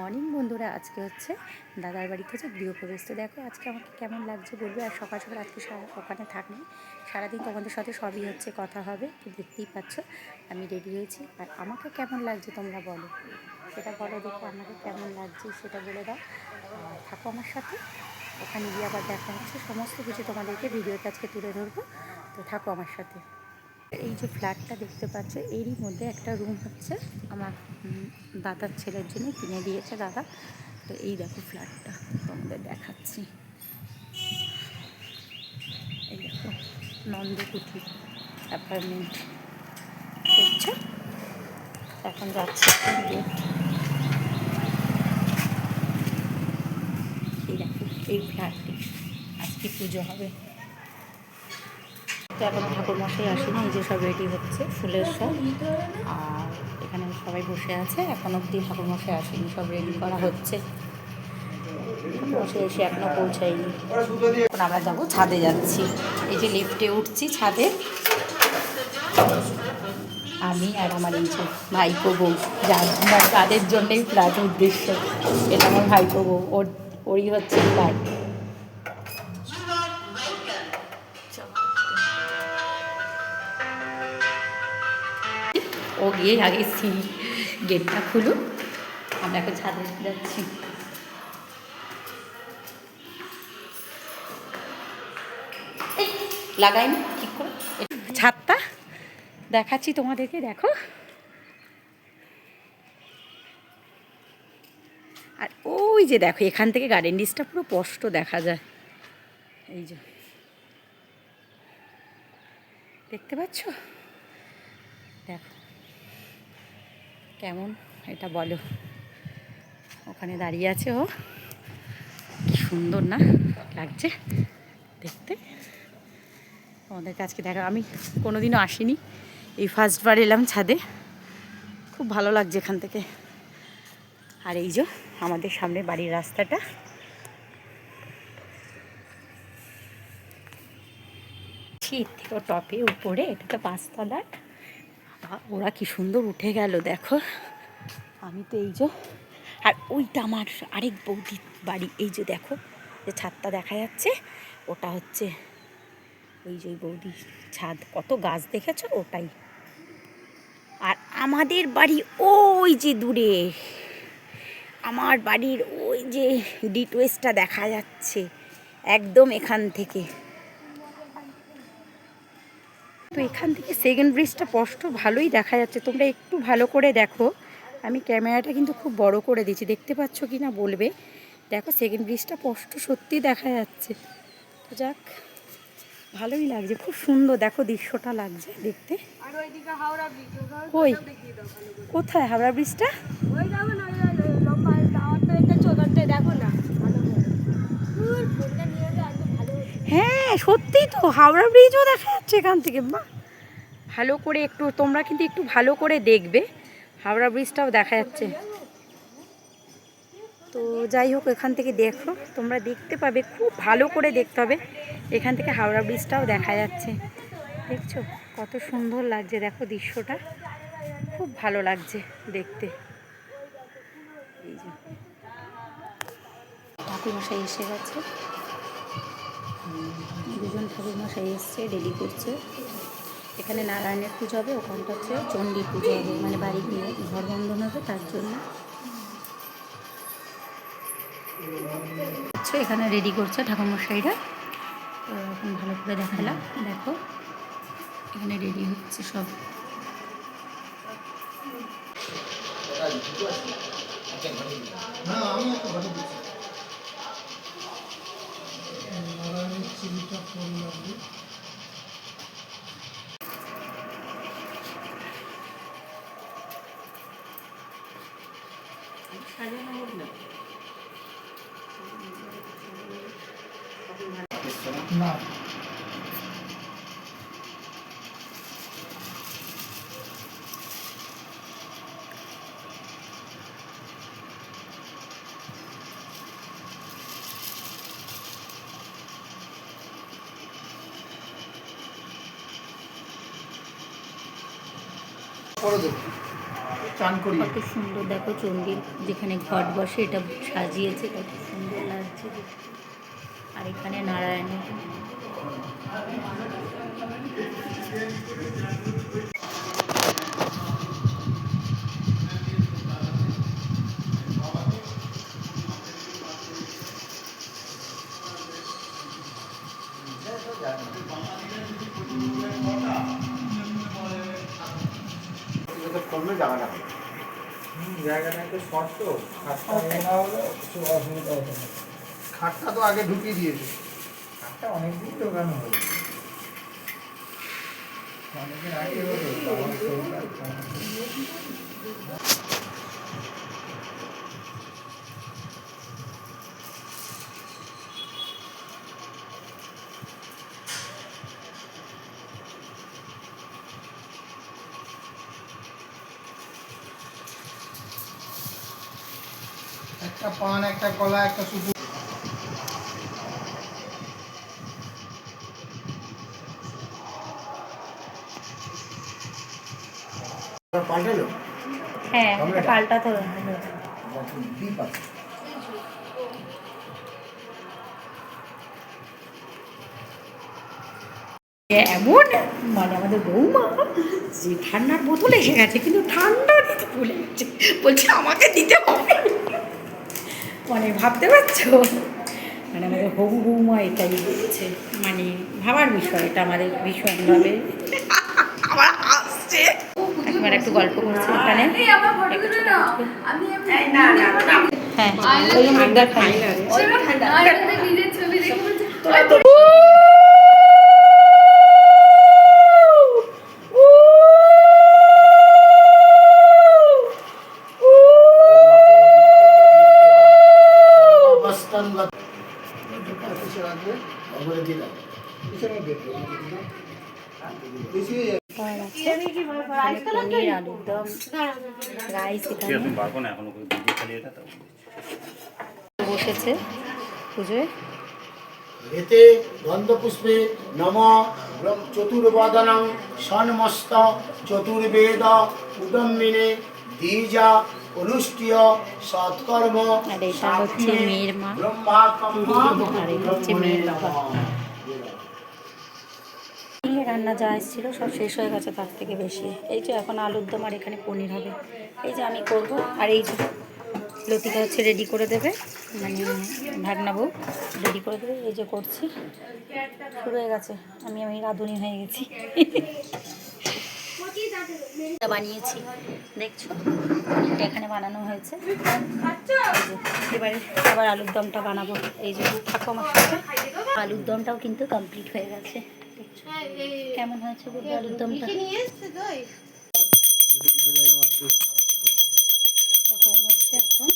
Morning বন্ধুরা, আজকে হচ্ছে দাদার বাড়িতে হচ্ছে গৃহপ্রবেশ। তো দেখো আজকে আমাকে কেমন লাগছে বলবে। আর সকাল সকাল আজকে ওখানে থাকবে সারাদিন, তোমাদের সাথে সবই হচ্ছে কথা হবে। তো দেখতেই পাচ্ছ আমি রেডি হয়েছি। আর আমাকে কেমন লাগছে তোমরা বলো, সেটা বলো দেখো। আমাকে কেমন লাগছে সেটা বলে দাও। আর থাকো আমার সাথে, ওখানে গিয়ে আবার দেখা হচ্ছে। সমস্ত কিছু তোমাদেরকে ভিডিওতে আজকে তুলে ধরবো। তো থাকো আমার সাথে। এই যে ফ্ল্যাটটা দেখতে পাচ্ছ, এরই মধ্যে একটা রুম হচ্ছে আমার দাদার ছেলের জন্য কিনে দিয়েছে দাদা। তো এই দেখো ফ্ল্যাটটা তোমাদের দেখাচ্ছি। এই দেখো নন্দকুঠি অ্যাপার্টমেন্ট দেখছো। এখন যাচ্ছে গেট। এই দেখো এই ফ্ল্যাটটি আজকে পুজো হবে। তো এখন ঠাকুরমশাই আসেনি, এই যে সব রেডি হচ্ছে ফুলের সব। আর এখানে সবাই বসে আছে, এখন অবধি ঠাকুরমশাই আসেনি, সব রেডি করা হচ্ছে। ঠাকুরমশাই এসে এখনও পৌঁছায়নি। এখন আমরা যাবো, ছাদে যাচ্ছি। এই যে লিফটে উঠছি ছাদে, আমি আর আমার এই যে ভাইপো বউ, তাদের জন্যই ফ্ল্যাট উদ্দেশ্য। এটা আমার ভাইপো বউ, ওরই হচ্ছে ফ্ল্যাট। ও গিয়ে আগে গেটটা খুলুক, আমরা এখন ছাদে যাচ্ছি। লাগাই না ঠিক করে ছাদটা দেখাচ্ছি তোমাদেরকে, দেখো। আর ওই যে দেখো এখান থেকে গার্ডেন ডিসটা পুরো স্পষ্ট দেখা যায়। এই যে দেখতে পাচ্ছ, দেখো কেমন এটা বলো। ওখানে দাঁড়িয়ে আছে ও, কি সুন্দর না লাগছে দেখতে। আমাদের কাছকে দেখা, আমি কোনোদিনও আসিনি, এই ফার্স্টবার এলাম ছাদে। খুব ভালো লাগছে এখান থেকে। আর এই যে আমাদের সামনে বাড়ির রাস্তাটা, থেকে টপে উপরে, এটা তো 5 তলার। ওরা কি সুন্দর উঠে গেল দেখো। আমি তো এই যে, আর ওইটা আমার আরেক বৌদির বাড়ি। এই যে দেখো যে ছাদটা দেখা যাচ্ছে, ওটা হচ্ছে ওই যে বৌদির ছাদ। কত গাছ দেখেছো, ওটাই। আর আমাদের বাড়ি ওই যে দূরে, আমার বাড়ির ওই যে ডিটওয়েসটা দেখা যাচ্ছে একদম এখান থেকে। তো এখান থেকে সেকেন্ড ব্রিজটা স্পষ্ট ভালোই দেখা যাচ্ছে, তোমরা একটু ভালো করে দেখো। আমি ক্যামেরাটা কিন্তু খুব বড় করে দিয়েছি, দেখতে পাচ্ছ কি না বলবে। দেখো সেকেন্ড ব্রিজটা স্পষ্ট সত্যি দেখা যাচ্ছে। তো যাক, ভালোই লাগছে, খুব সুন্দর দেখো দৃশ্যটা লাগছে দেখতে। কই কোথায় হাওড়া ব্রিজটা? হ্যাঁ সত্যিই তো, হাওড়া ব্রিজও দেখা যাচ্ছে এখান থেকে। বাহ, ভালো করে একটু তোমরা কিন্তু একটু ভালো করে দেখবে, হাওড়া ব্রিজটাও দেখা যাচ্ছে। তো যাই হোক, এখান থেকে দেখো, তোমরা দেখতে পাবে, খুব ভালো করে দেখতে হবে। এখান থেকে হাওড়া ব্রিজটাও দেখা যাচ্ছে, দেখছো কত সুন্দর লাগছে। দেখো দৃশ্যটা খুব ভালো লাগছে দেখতে। এই যে ঠাকুরমশাই এসে গেছে, দুজন ঠাকুরমশাই এসছে, রেডি করছে। এখানে নারায়ণের পুজো হবে, ওখানটা হচ্ছে চণ্ডী পুজো হবে, মানে বাড়ি নিয়ে ঘর বন্ধন হবে তার জন্য। এখানে রেডি করছে ঠাকুরমশাইরা। তো এখন ভালো করে দেখালাম, দেখো এখানে রেডি হচ্ছে সব। না করে দেবো। কত সুন্দর দেখো চণ্ডীর যেখানে ঘট বসে এটা সাজিয়েছে, কত সুন্দর লাগছে। আর এখানে নারায়ণের জায়গাটা একটু শর্ট তো, খাটটা তো আগে ঢুকিয়ে দিয়েছে, খাটটা অনেকদিন ঢোকানো হয়েছে, অনেকের আগে হলো বাবার শরীরটা খারাপ। একটা পান, একটা কলা, একটা সুপুরি। পাল্টালো? হ্যাঁ পাল্টাতে হবে। এমন মানে আমাদের বৌমা যে ঠান্ডার বোতল এসে গেছে কিন্তু ঠান্ডা দিতে ভুলে গেছে, বলছে আমাকে দিতে হবে। মানে ভাবতে পারছো, মানে আমাদের হবু বৌমা এটাই বলছে, মানে ভাবার বিষয় এটা আমাদের ভীষণভাবে। আমার আসছে একবার একটু গল্প করছি এখানে। হ্যাঁ পনির আলুর দম রাইস এখানে বসেছে পুজোয়। এতে গন্ধপুষ্পে নম চতুর্বদনং সন্মস্ত চতুর্বেদ উদম্বিনে দ্বিজা অনুষ্ঠিয় সৎকর্ম আর এটা হচ্ছে মেয়ের মা, আর এটা হচ্ছে মেয়ের বাবা। রান্না যা এসেছিল সব শেষ হয়ে গেছে, তার থেকে বেশি। এই যে এখন আলুর দম আর এখানে পনির হবে, এই যে আমি করব। আর এই যে লতিকা হচ্ছে রেডি করে দেবে, মানে ভাগনা বউ রেডি করে দেবে। এই যে করছি, শুরু হয়ে গেছে। আমি রাঁধুনি হয়ে গেছি। বানিয়েছি দেখছো, পনিরটা এখানে বানানো হয়েছে। এবারে আবার আলুর দমটা বানাবো। এই যে থাকো আমার সাথে। আলুর দমটাও কিন্তু কমপ্লিট হয়ে গেছে। কেমন হয়েছে বলবো আলুর দমটা? হচ্ছে এখন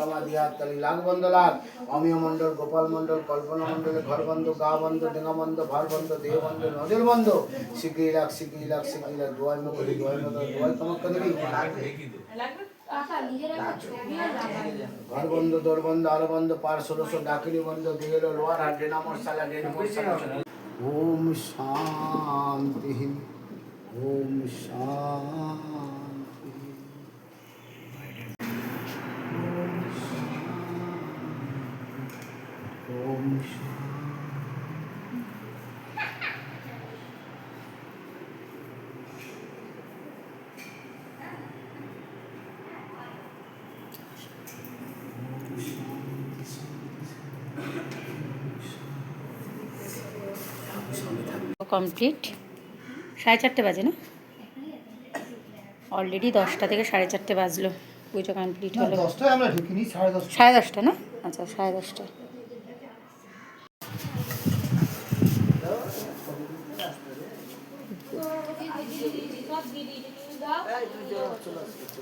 তমা দিয়া তালি লাখ বন্ধ লাখ অমিয় মণ্ডল গোপাল মণ্ডল কল্পনা মণ্ডলে ঘর বন্ধ গা বন্ধ ডেঙ্গা বন্ধ ভার বন্ধ দেহ বন্ধ নজর বন্ধ শিগগিরি লাখ শিগগিরি লাখ শিগগিরি লাখ দোয়াই মুখে দোয়াই মতো দোয়াই তোমাকে দেখি ঘর বন্ধ দোর বন্ধ আলো বন্ধ পার 1600 ডাকিনি বন্ধ দিয়ে লোয়ার হাট ডেনামর সালা ডেনামর সালা ওম শান্তি ওম শান্তি ওম কমপ্লিট 4:30 বাজে না অলরেডি 10টা থেকে 4:30 বাজলো পুজো কমপ্লিট হলো 10টায় আমরা ঢুকিনি 10:30 10:30 না আচ্ছা 10:30 চলে আসবে